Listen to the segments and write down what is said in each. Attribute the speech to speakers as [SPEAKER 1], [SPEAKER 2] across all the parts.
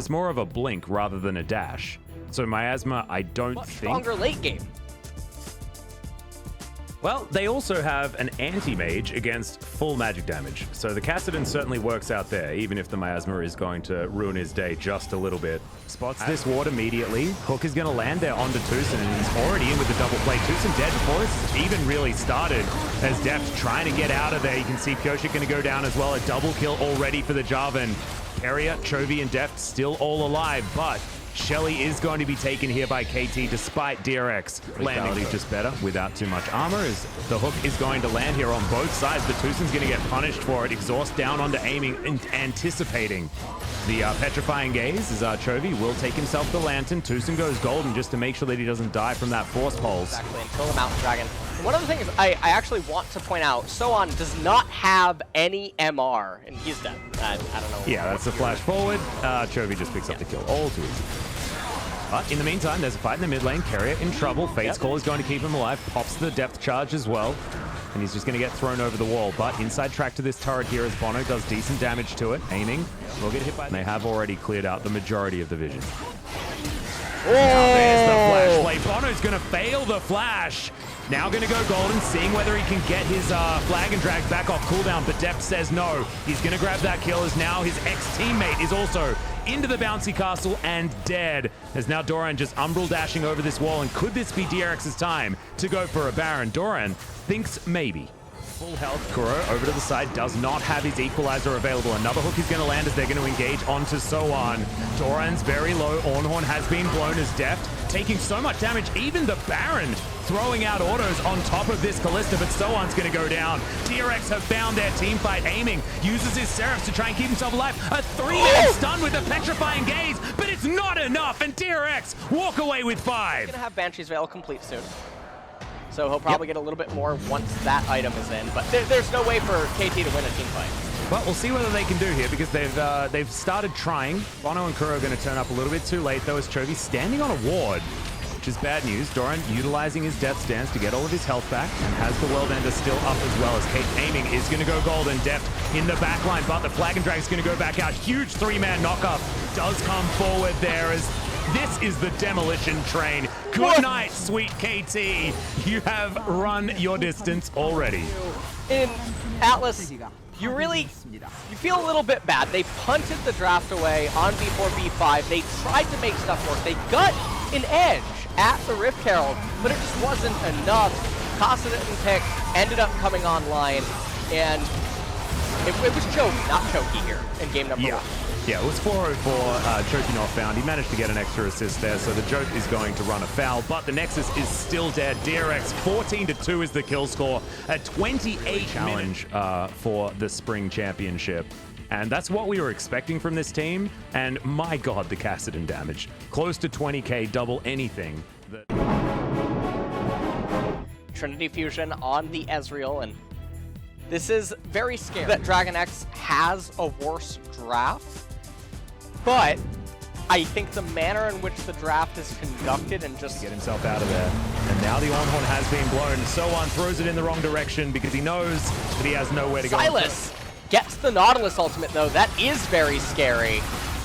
[SPEAKER 1] is more of a blink rather than a dash. So Miasma, I don't
[SPEAKER 2] Much
[SPEAKER 1] think...
[SPEAKER 2] stronger late game.
[SPEAKER 1] Well, they also have an anti-mage against full magic damage. So the Kassadin certainly works out there, even if the Miasma is going to ruin his day just a little bit. Spots this ward immediately. Hook is going to land there onto Tucson, and he's already in with the double play. Tucson dead before this even really started, as Deft trying to get out of there. You can see Pioshik going to go down as well. A double kill already for the Jarvan. Keria, Chovy, and Deft still all alive, but Shelly is going to be taken here by KT despite DRX landing just better without too much armor, as the hook is going to land here on both sides, but Tucson's going to get punished for it. Exhaust down onto aiming and anticipating the petrifying gaze, as Chovy will take himself the lantern. Tucson goes golden just to make sure that he doesn't die from that force pulse.
[SPEAKER 2] Exactly, until the Mountain Dragon. And one of the things I actually want to point out, Soan does not have any MR, and he's dead. I don't know.
[SPEAKER 1] Yeah, that's a flash forward. Chovy just picks up the kill. All too easy. But in the meantime, there's a fight in the mid lane. Keria in trouble. Fate's Call is going to keep him alive. Pops the depth charge as well. And he's just going to get thrown over the wall. But inside track to this turret here as Bono does decent damage to it. Aiming. Will get hit by... They have already cleared out the majority of the vision.
[SPEAKER 2] Oh!
[SPEAKER 1] Now there's the flash play. Bono's going to fail the flash. Now going to go golden, seeing whether he can get his flag and drag back off cooldown, but Depth says no. He's going to grab that kill, as now his ex-teammate is also into the bouncy castle and dead. As now Doran just umbral dashing over this wall, and could this be DRX's time to go for a Baron? Doran thinks maybe. Full health, Kuro over to the side, does not have his equalizer available. Another hook is going to land as they're going to engage onto Soan. Doran's very low. Ornhorn has been blown as Deft, taking so much damage. Even the Baron throwing out autos on top of this Kalista, but Soan's going to go down. DRX have found their team fight. Aiming, uses his Seraphs to try and keep himself alive. A three-man stun with a petrifying gaze, but it's not enough, and DRX walk away with 5.
[SPEAKER 2] He's going to have Banshee's Veil complete soon. So he'll probably get a little bit more once that item is in, but there's no way for KT to win a team fight.
[SPEAKER 1] But we'll see whether they can do here, because they've started trying. Bono and Kuro are going to turn up a little bit too late, though, as Chovy standing on a ward, which is bad news. Doran utilizing his death stance to get all of his health back, and has the World Ender still up as well, as Kate aiming is going to go golden. Deft in the back line, but the Flag and Drag is going to go back out. Huge three-man knockup does come forward there, as this is the demolition train. Good night, sweet KT. You have run your distance already.
[SPEAKER 2] In Atlas, you feel a little bit bad. They punted the draft away on B4, B5. They tried to make stuff work. They got an edge at the Rift Herald, but it just wasn't enough. Kassadin pick ended up coming online, and it was choky, not choky here in game number 1.
[SPEAKER 1] Yeah, it was 404, Choky not found. He managed to get an extra assist there, so the Joke is going to run afoul, but the Nexus is still dead. DRX 14-2 is the kill score, a 28 challenge for the Spring Championship. And that's what we were expecting from this team, and my god, the Kassadin damage. Close to 20k, double anything.
[SPEAKER 2] Trinity Fusion on the Ezreal, and this is very scary that Dragon X has a worse draft. But I think the manner in which the draft is conducted and just...
[SPEAKER 1] Get himself out of there. And now the Ornhorn has been blown. Soan throws it in the wrong direction because he knows that he has nowhere to go.
[SPEAKER 2] Silas gets the Nautilus ultimate, though. That is very scary.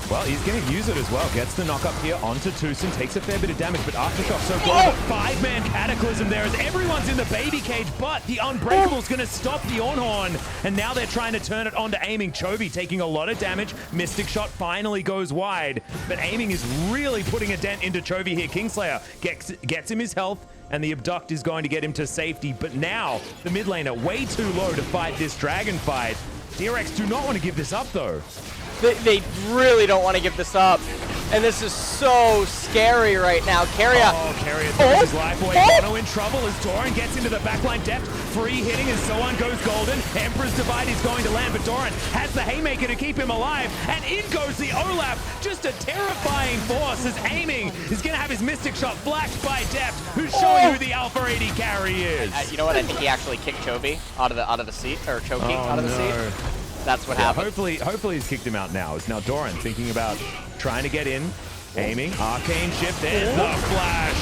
[SPEAKER 1] Well, he's going to use it as well. Gets the knock up here onto Tucson. Takes a fair bit of damage, but Aftershock so good. 5-man Cataclysm there as everyone's in the baby cage, but the Unbreakable's going to stop the Ornhorn. And now they're trying to turn it onto Aiming. Chovy taking a lot of damage. Mystic Shot finally goes wide, but Aiming is really putting a dent into Chovy here. Kingslayer gets him his health, and the Abduct is going to get him to safety. But now, the mid laner way too low to fight this dragon fight. DRX do not want to give this up, though.
[SPEAKER 2] They really don't want to give this up. And this is so scary right now. Keria.
[SPEAKER 1] Oh, Keria throws his life away. Bono in trouble as Doran gets into the backline. Depth free hitting as Soan goes golden. Emperor's Divide is going to land, but Doran has the Haymaker to keep him alive. And in goes the Olaf. Just a terrifying force as Aiming is going to have his Mystic Shot flashed by Depth, who's showing who the Alpha 80 carry is.
[SPEAKER 2] You know what? I think he actually kicked Chovy out of the seat, or Choky out of the seat. That's what happened.
[SPEAKER 1] Hopefully he's kicked him out now. It's now Doran thinking about trying to get in. Aiming. Arcane shift. There's the flash.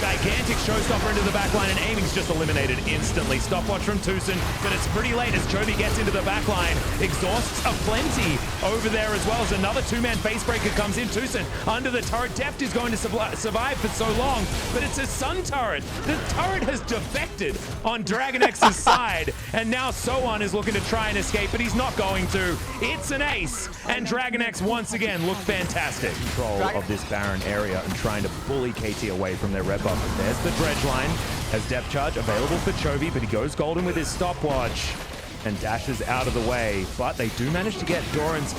[SPEAKER 1] gigantic showstopper into the backline, and Aiming's just eliminated instantly. Stopwatch from Tucson, but it's pretty late as Chovy gets into the backline. Exhausts aplenty over there as well as another two-man facebreaker comes in. Tucson under the turret. Deft is going to survive for so long, but it's a Sun turret. The turret has defected on Dragon X's side, and now Soan is looking to try and escape, but he's not going to. It's an ace, and Dragon X once again look fantastic. Control of this Baron area and trying to bully KT away from their red buff. There's the dredge line. Has depth charge available for Chovy, but he goes golden with his stopwatch and dashes out of the way. But they do manage to get Doran's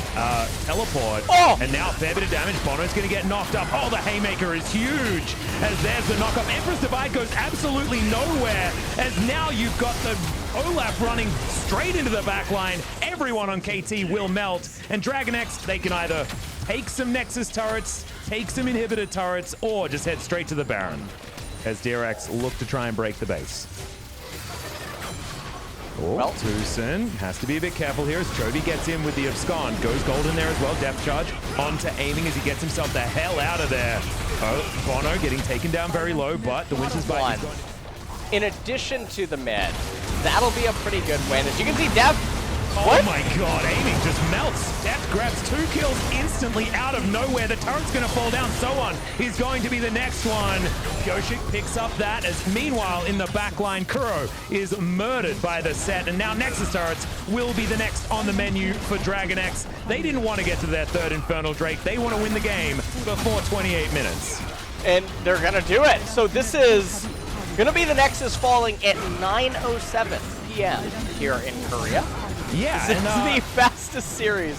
[SPEAKER 1] teleport.
[SPEAKER 2] Oh!
[SPEAKER 1] And now a fair bit of damage. Bono's going to get knocked up. Oh, the haymaker is huge. As there's the knockup. Empress Divide goes absolutely nowhere. As now you've got the Olaf running straight into the back line. Everyone on KT will melt. And Dragon X, they can either take some Nexus turrets, take some inhibitor turrets, or just head straight to the Baron. As DRX look to try and break the base. Oh, well, Tucson has to be a bit careful here as Chovy gets in with the abscond. Goes golden there as well. Depth charge onto Aiming as he gets himself the hell out of there. Oh, Bono getting taken down very low, but the Winter's Bite is going.
[SPEAKER 2] In addition to the mid, that'll be a pretty good win. As you can see, Depth.
[SPEAKER 1] Oh my god, Aiming just melts. Depth grabs 2 kills instantly out of nowhere. The turret's going to fall down. Soan is going to be the next one. Yoshik picks up that as meanwhile in the backline, Kuro is murdered by the set. And now Nexus turrets will be the next on the menu for Dragon X. They didn't want to get to their third Infernal Drake. They want to win the game before 28 minutes.
[SPEAKER 2] And they're going to do it. So this is going to be the Nexus falling at 9:07 p.m. here in Korea.
[SPEAKER 1] Yeah,
[SPEAKER 2] this is the fastest series.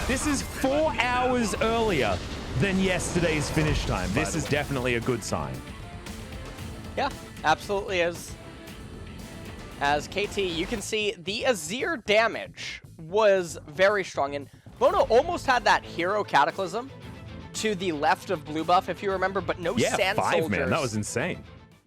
[SPEAKER 1] This is 4 hours earlier than yesterday's finish time. This is definitely a good sign.
[SPEAKER 2] Yeah, absolutely is. As KT, you can see the Azir damage was very strong, and Bono almost had that hero Cataclysm to the left of blue buff, if you remember, but no Sand Soldiers.
[SPEAKER 1] Yeah, 5 man, that was insane.